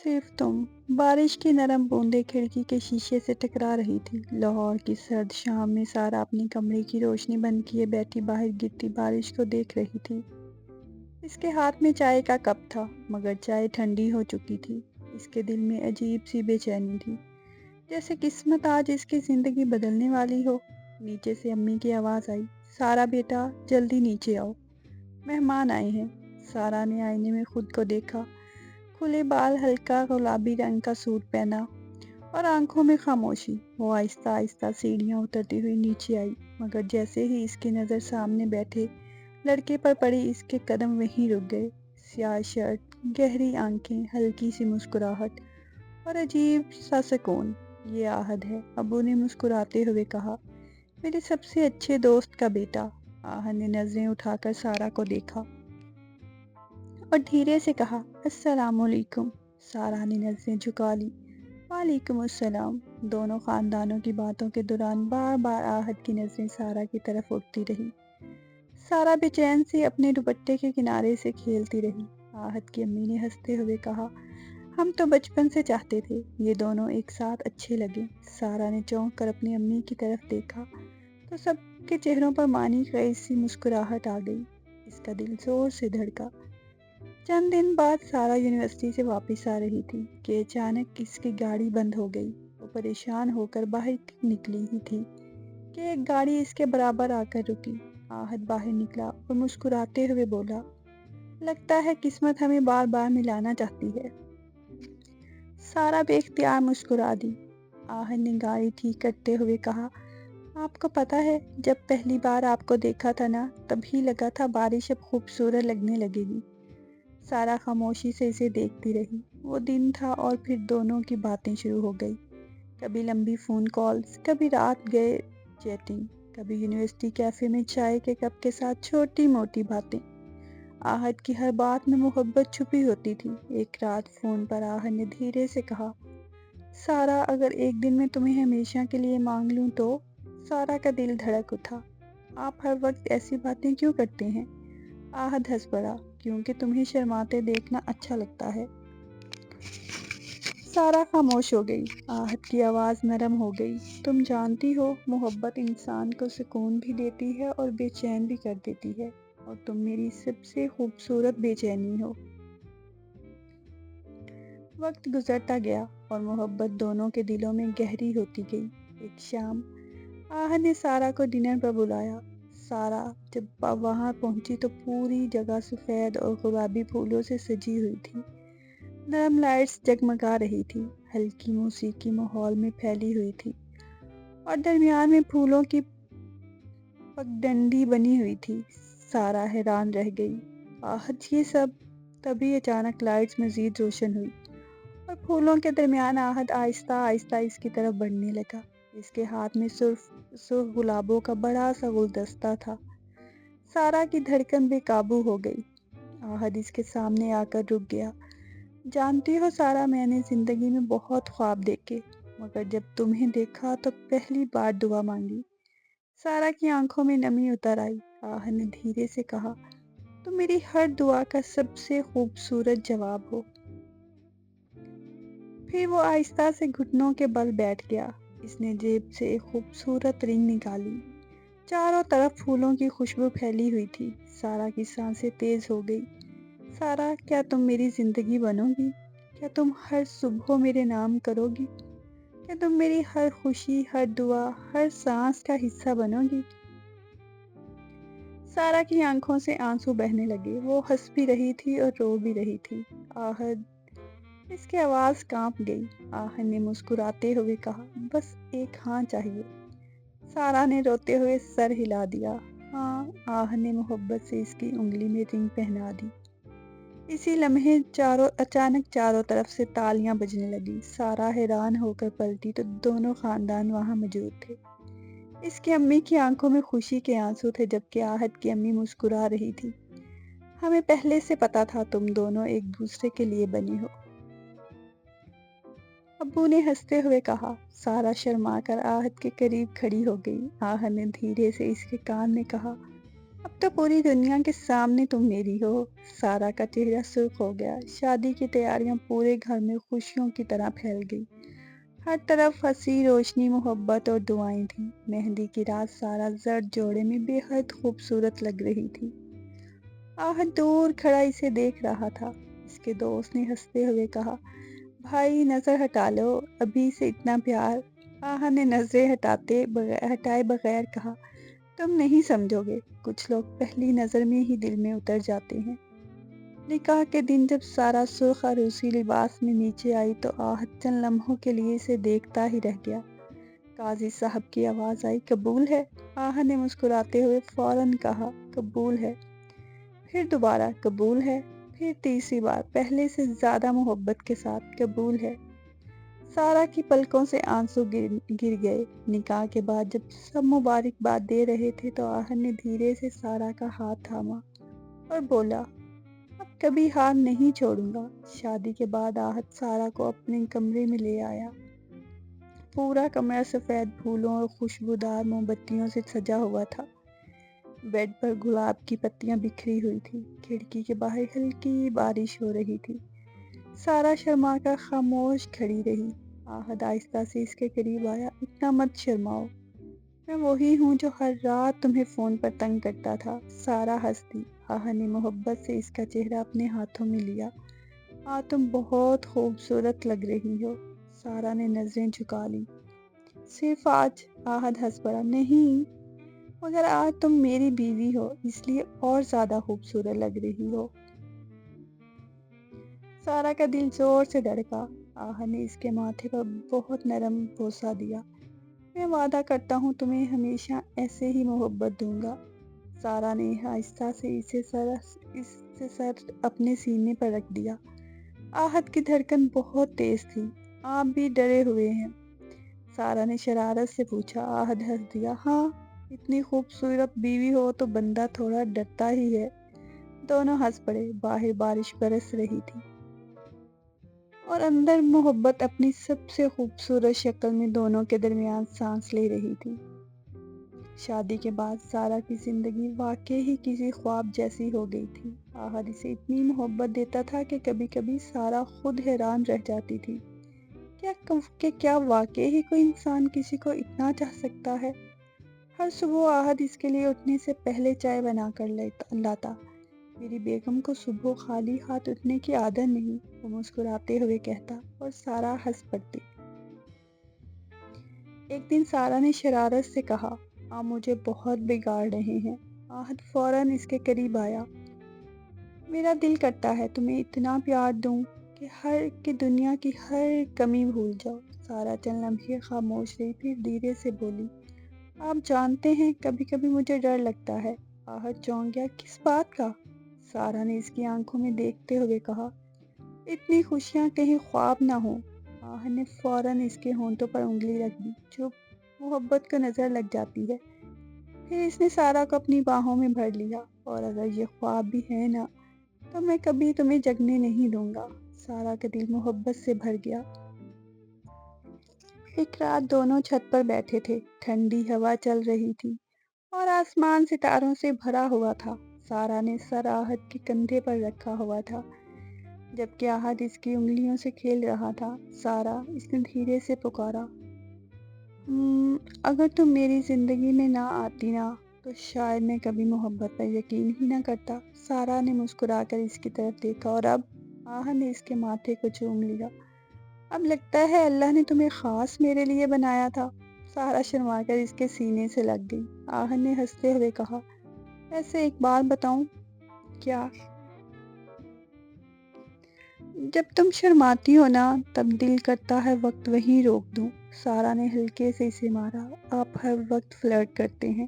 صرف تم۔ بارش کی نرم بوندیں کھڑکی کے شیشے سے ٹکرا رہی تھی۔ لاہور کی سرد شام میں سارا اپنی کمرے کی روشنی بند کیے بیٹھی باہر گرتی بارش کو دیکھ رہی تھی۔ اس کے ہاتھ میں چائے کا کپ تھا، مگر چائے ٹھنڈی ہو چکی تھی۔ اس کے دل میں عجیب سی بے چینی تھی، جیسے قسمت آج اس کی زندگی بدلنے والی ہو۔ نیچے سے امی کی آواز آئی، سارا بیٹا جلدی نیچے آؤ، مہمان آئے ہیں۔ سارا نے آئینے میں خود کو دیکھا، کھلے بال، ہلکا گلابی رنگ کا سوٹ پہنا اور آنکھوں میں خاموشی۔ وہ آہستہ آہستہ سیڑھیاں اترتی ہوئی نیچے آئی، مگر جیسے ہی اس کی نظر سامنے بیٹھے لڑکے پر پڑی اس کے قدم وہیں رک گئے۔ سیاہ شرٹ، گہری آنکھیں، ہلکی سی مسکراہٹ اور عجیب سا سکون۔ یہ آہد ہے، ابو نے مسکراتے ہوئے کہا، میرے سب سے اچھے دوست کا بیٹا۔ آہد نے نظریں اٹھا کر سارا کو دیکھا اور دھیرے سے کہا، السلام علیکم۔ سارا نے نظریں جھکا لی، وعلیکم السلام۔ دونوں خاندانوں کی باتوں کے دوران بار بار آہد کی نظریں سارا کی طرف اٹھتی رہی۔ سارا بے چین سے اپنے دوپٹے کے کنارے سے کھیلتی رہی۔ آہد کی امی نے ہنستے ہوئے کہا، ہم تو بچپن سے چاہتے تھے یہ دونوں ایک ساتھ اچھے لگیں۔ سارا نے چونک کر اپنی امی کی طرف دیکھا تو سب کے چہروں پر معنی خیز سی مسکراہٹ آ گئی۔ اس کا دل زور سے دھڑکا۔ چند دن بعد سارا یونیورسٹی سے واپس آ رہی تھی کہ اچانک اس کی گاڑی بند ہو گئی۔ وہ پریشان ہو کر باہر نکلی ہی تھی کہ ایک گاڑی اس کے برابر آ کر رکی۔ آہد باہر نکلا اور مسکراتے ہوئے بولا، لگتا ہے قسمت ہمیں بار بار ملانا چاہتی ہے۔ سارا بے اختیار مسکرا دی۔ آہد نے گاڑی ٹھیک کرتے ہوئے کہا، آپ کو پتہ ہے جب پہلی بار آپ کو دیکھا تھا نا، تبھی لگا تھا بارش اب خوبصورت لگنے لگے گی۔ سارا خاموشی سے اسے دیکھتی رہی۔ وہ دن تھا اور پھر دونوں کی باتیں شروع ہو گئی۔ کبھی لمبی فون کالز، کبھی رات گئے چیٹنگ، کبھی یونیورسٹی کیفے میں چائے کے کپ کے ساتھ چھوٹی موٹی باتیں۔ آہد کی ہر بات میں محبت چھپی ہوتی تھی۔ ایک رات فون پر آہد نے دھیرے سے کہا، سارا اگر ایک دن میں تمہیں ہمیشہ کے لیے مانگ لوں تو؟ سارا کا دل دھڑک اٹھا، آپ ہر وقت ایسی باتیں کیوں کرتے ہیں؟ آہد ہنس پڑا، کیونکہ تمہیں شرماتے دیکھنا اچھا لگتا ہے۔ سارا خاموش ہو گئی۔ آہد کی آواز نرم ہو گئی، تم جانتی ہو محبت انسان کو سکون بھی دیتی ہے اور بے چین بھی کر دیتی ہے، اور تم میری سب سے خوبصورت بے چینی ہو۔ وقت گزرتا گیا اور محبت دونوں کے دلوں میں گہری ہوتی گئی۔ ایک شام آہد نے سارا کو ڈنر پر بلایا۔ سارا جب وہاں پہنچی تو پوری جگہ سفید اور گلابی پھولوں سے سجی ہوئی تھی۔ نرم لائٹس جگمگا رہی تھی، ہلکی موسیقی ماحول میں پھیلی ہوئی تھی اور درمیان میں پھولوں کی پگڈنڈی بنی ہوئی تھی۔ سارا حیران رہ گئی، آہد یہ سب؟ تبھی اچانک لائٹس مزید روشن ہوئی اور پھولوں کے درمیان آہد آہستہ آہستہ اس کی طرف بڑھنے لگا۔ اس کے ہاتھ میں سرخ گلابوں کا بڑا سا گلدستہ تھا۔ سارا کی دھڑکن بے قابو ہو گئی۔ آہد اس کے سامنے آ کر رک گیا۔ جانتی ہو سارا، میں نے زندگی میں بہت خواب دیکھے، مگر جب تمہیں دیکھا تو پہلی بار دعا مانگی۔ سارا کی آنکھوں میں نمی اتر آئی۔ آہد نے دھیرے سے کہا، تم میری ہر دعا کا سب سے خوبصورت جواب ہو۔ پھر وہ آہستہ سے گھٹنوں کے بل بیٹھ گیا۔ اس نے جیب سے ایک خوبصورت رنگ نکالی۔ چاروں طرف پھولوں کی خوشبو پھیلی ہوئی تھی۔ سارا کی سانسیں تیز ہو گئی۔ سارا، کیا تم میری زندگی بنو گی؟ کیا تم ہر صبح میرے نام کرو گی؟ کیا تم میری ہر خوشی، ہر دعا، ہر سانس کا حصہ بنو گی؟ سارا کی آنکھوں سے آنسو بہنے لگے۔ وہ ہنس بھی رہی تھی اور رو بھی رہی تھی۔ آہد، اس کی آواز کانپ گئی۔ آہد نے مسکراتے ہوئے کہا، بس ایک ہاں چاہیے۔ سارا نے روتے ہوئے سر ہلا دیا۔ ہاں۔ آہد نے محبت سے اس کی انگلی میں رنگ پہنا دی۔ اسی لمحے اچانک چاروں طرف سے تالیاں بجنے لگی۔ سارا حیران ہو کر پلٹی تو دونوں خاندان وہاں موجود تھے۔ اس کی امی کی آنکھوں میں خوشی کے آنسو تھے، جبکہ آہد کی امی مسکرا رہی تھی۔ ہمیں پہلے سے پتا تھا تم دونوں ایک دوسرے کے لیے بنی ہو، ابو نے ہنستے ہوئے کہا۔ سارا شرما کر آہد کے قریب کھڑی ہو گئی۔ آہد نے دھیرے سے اس کے کان میں کہا، اب تو پوری دنیا کے سامنے تم میری ہو۔ سارا کا چہرہ سرخ ہو گیا۔ شادی کی تیاریاں پورے گھر میں خوشیوں کی طرح پھیل گئی۔ ہر طرف ہنسی، روشنی، محبت اور دعائیں تھیں۔ مہندی کی رات سارا زرد جوڑے میں بے حد خوبصورت لگ رہی تھی۔ آہد دور کھڑا اسے دیکھ رہا تھا۔ اس کے دوست نے ہنستے ہوئے کہا، بھائی نظر ہٹا لو، ابھی سے اتنا پیار۔ آہد نے نظریں ہٹائے بغیر کہا، تم نہیں سمجھو گے، کچھ لوگ پہلی نظر میں ہی دل میں اتر جاتے ہیں۔ نکاح کے دن جب سارا سرخ عروسی لباس میں نیچے آئی تو آہد چند لمحوں کے لیے اسے دیکھتا ہی رہ گیا۔ قاضی صاحب کی آواز آئی، قبول ہے؟ آہد نے مسکراتے ہوئے فوراً کہا، قبول ہے۔ پھر دوبارہ قبول ہے، پھر تیسری بار پہلے سے زیادہ محبت کے ساتھ، قبول ہے۔ سارا کی پلکوں سے آنسو گر گئے۔ نکاح کے بعد جب سب مبارکباد دے رہے تھے تو آہد نے دھیرے سے سارا کا ہاتھ تھاما اور بولا، اب کبھی ہاتھ نہیں چھوڑوں گا۔ شادی کے بعد آہد سارا کو اپنے کمرے میں لے آیا۔ پورا کمرہ سفید پھولوں اور خوشبودار موم بتیوں سے سجا ہوا تھا۔ بیڈ پر گلاب کی پتیاں بکھری ہوئی تھی۔ کھڑکی کے باہر ہلکی بارش ہو رہی تھی۔ سارا شرما کر خاموش کھڑی رہی۔ آہد آہستہ سے اس کے قریب آیا، اتنا مت شرماؤ، میں وہی ہوں جو ہر رات تمہیں فون پر تنگ کرتا تھا۔ سارا ہنس دی۔ آہد نے محبت سے اس کا چہرہ اپنے ہاتھوں میں لیا۔ آج تم بہت خوبصورت لگ رہی ہو۔ سارا نے نظریں جھکا لی۔ صرف آج؟ آہد ہنس پڑا، نہیں، مگر آج تم میری بیوی ہو اس لیے اور زیادہ خوبصورت لگ رہی ہو۔ سارا کا دل زور سے دھڑکا۔ آہد نے اس کے ماتھے پر بہت نرم بوسہ دیا۔ میں وعدہ کرتا ہوں تمہیں ہمیشہ ایسے ہی محبت دوں گا۔ سارا نے آہستہ سے اسے سر اپنے سینے پر رکھ دیا۔ آہد کی دھڑکن بہت تیز تھی۔ آپ بھی ڈرے ہوئے ہیں؟ سارا نے شرارت سے پوچھا۔ آہد ہنس دیا، ہاں، اتنی خوبصورت بیوی ہو تو بندہ تھوڑا ڈرتا ہی ہے۔ دونوں ہنس پڑے۔ باہر بارش برس رہی تھی اور اندر محبت اپنی سب سے خوبصورت شکل میں دونوں کے درمیان سانس لے رہی تھی۔ شادی کے بعد سارا کی زندگی واقعی ہی کسی خواب جیسی ہو گئی تھی۔ آہد اسے اتنی محبت دیتا تھا کہ کبھی کبھی سارا خود حیران رہ جاتی تھی کہ کیا واقعی ہی کوئی انسان کسی کو اتنا چاہ سکتا ہے۔ ہر صبح آہد اس کے لیے اٹھنے سے پہلے چائے بنا کر لاتا۔ میری بیگم کو صبح خالی ہاتھ اٹھنے کی عادت نہیں، وہ مسکراتے ہوئے کہتا اور سارا ہنس پڑتی۔ ایک دن سارا نے شرارت سے کہا، آپ مجھے بہت بگاڑ رہے ہیں۔ آہد فوراً اس کے قریب آیا، میرا دل کرتا ہے تمہیں اتنا پیار دوں کہ دنیا کی ہر کمی بھول جاؤ۔ سارا چند لمحے خاموش رہی، پھر دھیرے سے بولی، آپ جانتے ہیں کبھی کبھی مجھے ڈر لگتا ہے۔ آہد چونک گیا، کس بات کا؟ سارا نے اس کی آنکھوں میں دیکھتے ہوئے کہا، اتنی خوشیاں کہیں خواب نہ ہوں۔ آہد نے فوراً اس کے ہونٹوں پر انگلی رکھ دی، جو محبت کو نظر لگ جاتی ہے۔ پھر اس نے سارا کو اپنی باہوں میں بھر لیا، اور اگر یہ خواب بھی ہے نا تو میں کبھی تمہیں جگنے نہیں دوں گا۔ سارا کا دل محبت سے بھر گیا۔ ایک رات دونوں چھت پر بیٹھے تھے۔ ٹھنڈی ہوا چل رہی تھی اور آسمان ستاروں سے بھرا ہوا تھا۔ سارا نے سر آہد کے کندھے پر رکھا ہوا تھا جبکہ آہد اس کی انگلیوں سے کھیل رہا تھا۔ سارا، اس نے دھیرے سے پکارا، اگر تم میری زندگی میں نہ آتی نا تو شاید میں کبھی محبت پر یقین ہی نہ کرتا۔ سارا نے مسکرا کر اس کی طرف دیکھا، اور اب؟ آہد نے اس کے ماتھے کو چوم لیا، اب لگتا ہے اللہ نے تمہیں خاص میرے لیے بنایا تھا۔ سارا شرما کر اس کے سینے سے لگ گئی۔ آہد نے ہنستے ہوئے کہا، ایسے ایک بات بتاؤں؟ کیا؟ جب تم شرماتی ہو نا تب دل کرتا ہے وقت وہیں روک دوں۔ سارا نے ہلکے سے اسے مارا، آپ ہر وقت فلرٹ کرتے ہیں۔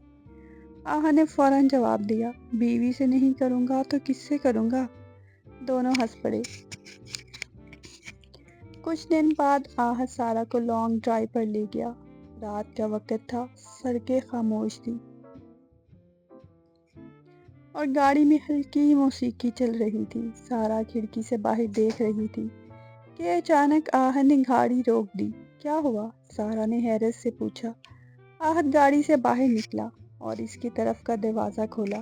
آہد نے فوراً جواب دیا، بیوی سے نہیں کروں گا تو کس سے کروں گا؟ دونوں ہنس پڑے۔ کچھ دن بعد آہد سارا کو لانگ ڈرائیو پر لے گیا۔ رات کا وقت تھا، سڑکیں خاموش تھیں اور گاڑی میں ہلکی موسیقی چل رہی تھی۔ سارا کھڑکی سے باہر دیکھ رہی تھی کہ اچانک آہد نے گاڑی روک دی۔ کیا ہوا؟ سارا نے حیرت سے پوچھا۔ آہد گاڑی سے باہر نکلا اور اس کی طرف کا دروازہ کھولا۔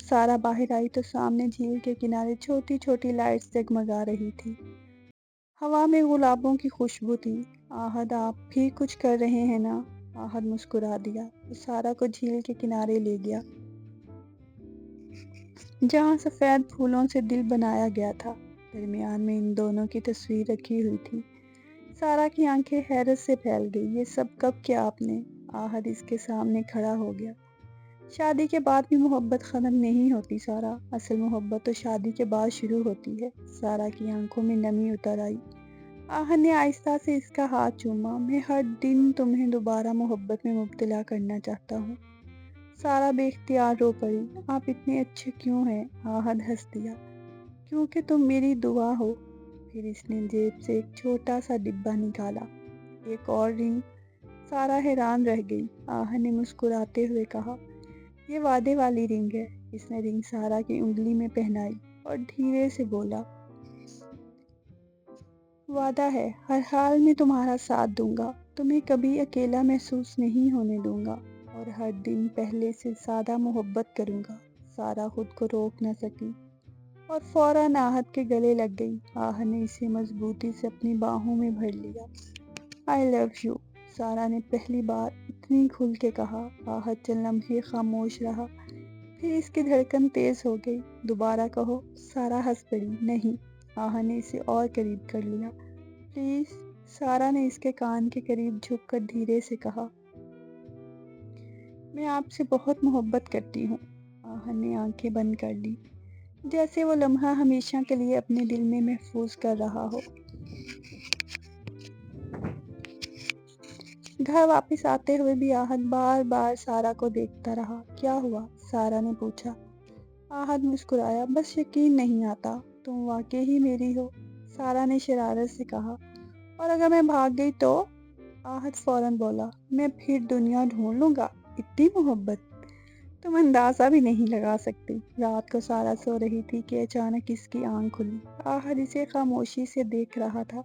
سارا باہر آئی تو سامنے جھیل کے کنارے چھوٹی چھوٹی لائٹس جگمگا رہی تھی۔ ہوا میں گلابوں کی خوشبو تھی۔ آہد آپ بھی کچھ کر رہے ہیں نا؟ آہد مسکرا دیا۔ وہ سارا کو جھیل کے کنارے لے گیا جہاں سفید پھولوں سے دل بنایا گیا تھا۔ درمیان میں ان دونوں کی تصویر رکھی ہوئی تھی۔ سارا کی آنکھیں حیرت سے پھیل گئی۔ یہ سب کب کیا آپ نے؟ آہد اس کے سامنے کھڑا ہو گیا۔ شادی کے بعد بھی محبت ختم نہیں ہوتی سارا، اصل محبت تو شادی کے بعد شروع ہوتی ہے۔ سارا کی آنکھوں میں نمی اتر آئی۔ آہد نے آہستہ سے اس کا ہاتھ چوما۔ میں ہر دن تمہیں دوبارہ محبت میں مبتلا کرنا چاہتا ہوں۔ سارا بے اختیار رو پڑی۔ آپ اتنے اچھے کیوں ہیں؟ آہد ہنس دیا۔ کیونکہ تم میری دعا ہو۔ پھر اس نے جیب سے ایک چھوٹا سا ڈبہ نکالا۔ ایک اور رنگ؟ سارا حیران رہ گئی۔ آہد نے مسکراتے ہوئے کہا، یہ وعدے والی رنگ ہے۔ اس نے رنگ سارا کی انگلی میں پہنائی اور دھیرے سے بولا، وعدہ ہے ہر حال میں تمہارا ساتھ دوں گا، تمہیں کبھی اکیلا محسوس نہیں ہونے دوں گا، اور ہر دن پہلے سے زیادہ محبت کروں گا۔ سارا خود کو روک نہ سکی اور فوراً آہد کے گلے لگ گئی۔ آہد نے اسے مضبوطی سے اپنی باہوں میں بھر لیا۔ آئی لو یو، سارا نے پہلی بار اتنی کھل کے کہا۔ آہد چند لمحے خاموش رہا، پھر اس کی دھڑکن تیز ہو گئی۔ دوبارہ کہو۔ سارا ہنس پڑی۔ نہیں۔ آہد نے اسے اور قریب کر لیا۔ پلیز۔ سارا نے اس کے کان کے قریب جھک کر دھیرے سے کہا، میں آپ سے بہت محبت کرتی ہوں۔ آہد نے آنکھیں بند کر لی، جیسے وہ لمحہ ہمیشہ کے لیے اپنے دل میں محفوظ کر رہا ہو۔ گھر واپس آتے ہوئے بھی آہد بار بار سارا کو دیکھتا رہا۔ کیا ہوا؟ سارا نے پوچھا۔ آہد مسکرایا، بس یقین نہیں آتا، تم واقعی ہی میری ہو۔ سارا نے شرارت سے کہا، اور اگر میں بھاگ گئی تو؟ آہد فوراً بولا، میں پھر دنیا ڈھونڈ لوں گا۔ اتنی محبت تم اندازہ بھی نہیں لگا سکتی۔ رات کو سارا سو رہی تھی کہ اچانک اس کی آنکھ کھلی۔ آہد اسے خاموشی سے دیکھ رہا تھا۔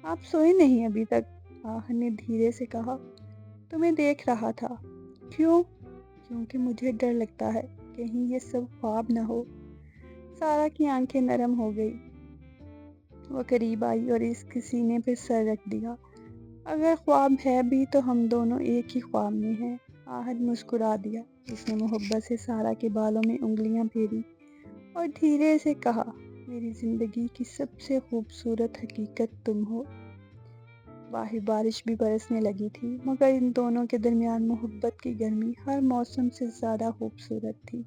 آپ سوئے نہیں ابھی تک؟ آہد نے دھیرے سے کہا، تمہیں دیکھ رہا تھا۔ کیوں؟ کیونکہ مجھے ڈر لگتا ہے کہیں یہ سب خواب نہ ہو۔ سارا کی آنکھیں نرم ہو گئی۔ وہ قریب آئی اور اس کے سینے پہ سر رکھ دیا۔ اگر خواب ہے بھی تو ہم دونوں ایک ہی خواب میں ہیں۔ آہد مسکرا دیا۔ اس نے محبت سے سارا کے بالوں میں انگلیاں پھیری اور دھیرے سے کہا، میری زندگی کی سب سے خوبصورت حقیقت تم ہو۔ باہر بارش بھی برسنے لگی تھی، مگر ان دونوں کے درمیان محبت کی گرمی ہر موسم سے زیادہ خوبصورت تھی۔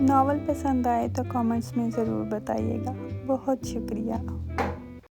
ناول پسند آئے تو کامنٹس میں ضرور بتائیے گا۔ بہت شکریہ۔